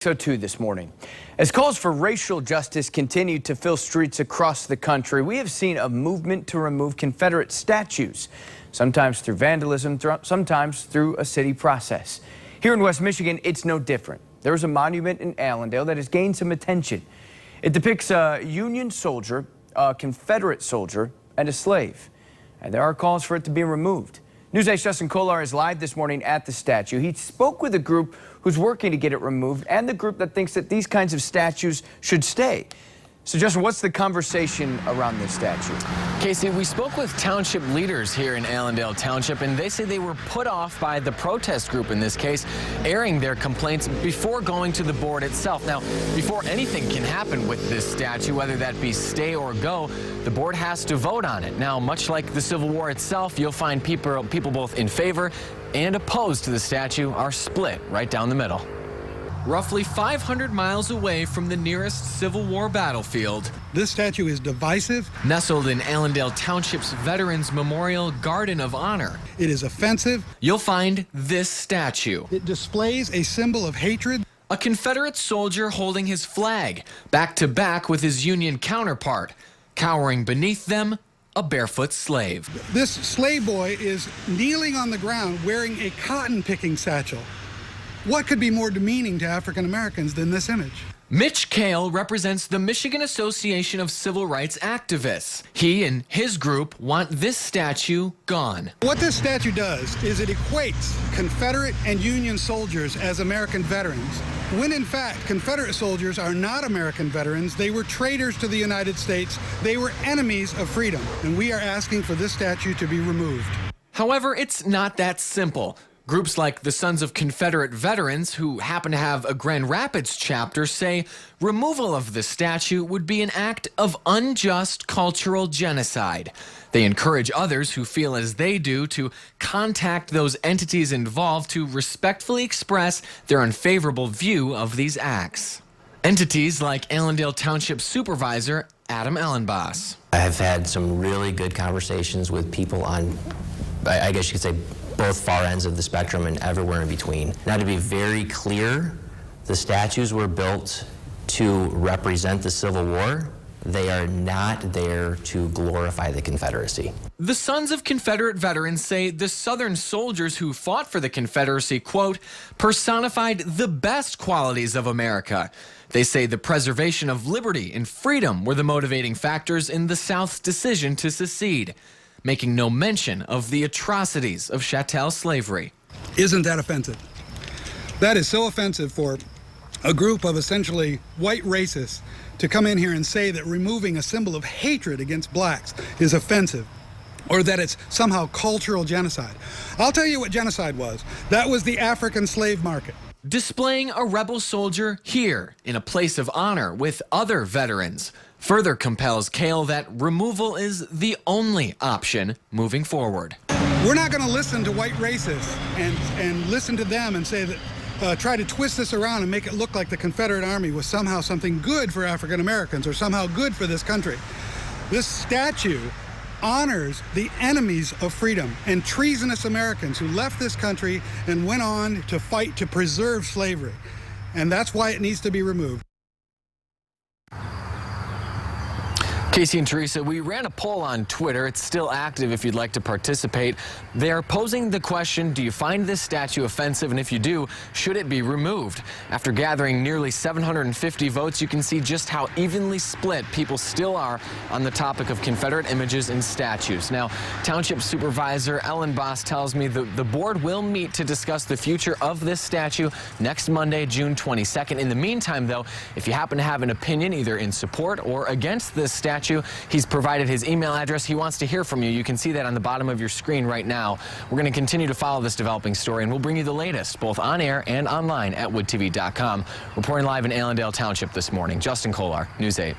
So too this morning. As calls for racial justice continue to fill streets across the country, we have seen a movement to remove Confederate statues, sometimes through vandalism, sometimes through a city process. Here in West Michigan, it's no different. There's a monument in Allendale that has gained some attention. It depicts a Union soldier, a Confederate soldier, and a slave. And there are calls for it to be removed. News 8's Justin Kolar is live this morning at the statue. He spoke with a group who's working to get it removed and the group that thinks that these kinds of statues should stay. So, Justin, what's the conversation around this statue? Casey, we spoke with township leaders here in Allendale Township, and they say they were put off by the protest group in this case, airing their complaints before going to the board itself. Now, before anything can happen with this statue, whether that be stay or go, the board has to vote on it. Now, much like the Civil War itself, you'll find people both in favor and opposed to the statue are split right down the middle. Roughly 500 miles away from the nearest Civil War battlefield, this statue is divisive. Nestled in Allendale Township's Veterans Memorial Garden of Honor, It is offensive. You'll find this statue. It displays a symbol of hatred. A Confederate soldier holding his flag, back to back with his Union counterpart. Cowering beneath them, a barefoot slave. This slave boy is kneeling on the ground wearing a cotton-picking satchel. What could be more demeaning to African Americans than this image? Mitch Kale represents the Michigan Association of Civil Rights Activists. He and his group want this statue gone. What this statue does is it equates Confederate and Union soldiers as American veterans, when in fact Confederate soldiers are not American veterans. They were traitors to the United States. They were enemies of freedom, and we are asking for this statue to be removed. However, it's not that simple. Groups like the Sons of Confederate Veterans, who happen to have a Grand Rapids chapter, say removal of the statue would be an act of unjust cultural genocide. They encourage others who feel as they do to contact those entities involved to respectfully express their unfavorable view of these acts. Entities like Allendale Township Supervisor Adam Ellenboss. I have had some really good conversations with people on, I guess you could say, both far ends of the spectrum and everywhere in between. Now, to be very clear, the statues were built to represent the Civil War. They are not there to glorify the Confederacy. The Sons of Confederate Veterans say the Southern soldiers who fought for the Confederacy, quote, personified the best qualities of America. They say the preservation of liberty and freedom were the motivating factors in the South's decision to secede, making no mention of the atrocities of chattel slavery. Isn't that offensive? That is so offensive for a group of essentially white racists to come in here and say that removing a symbol of hatred against blacks is offensive, or that it's somehow cultural genocide. I'll tell you what genocide was. That was the African slave market. Displaying a rebel soldier here in a place of honor with other veterans further compels Kale that removal is the only option moving forward. We're not going to listen to white racists and listen to them and say that, try to twist this around and make it look like the Confederate Army was somehow something good for African Americans or somehow good for this country. This statue honors the enemies of freedom and treasonous Americans who left this country and went on to fight to preserve slavery. And that's why it needs to be removed. Casey and Teresa, we ran a poll on Twitter. It's still active if you'd like to participate. They are posing the question, do you find this statue offensive? And if you do, should it be removed? After gathering nearly 750 votes, you can see just how evenly split people still are on the topic of Confederate images and statues. Now, Township Supervisor Ellenboss tells me the board will meet to discuss the future of this statue next Monday, June 22nd. In the meantime, though, if you happen to have an opinion either in support or against this statue, he's provided his email address. He wants to hear from you. You can see that on the bottom of your screen right now. We're going to continue to follow this developing story, and we'll bring you the latest, both on air and online at woodtv.com. Reporting live in Allendale Township this morning, Justin Kolar, News 8.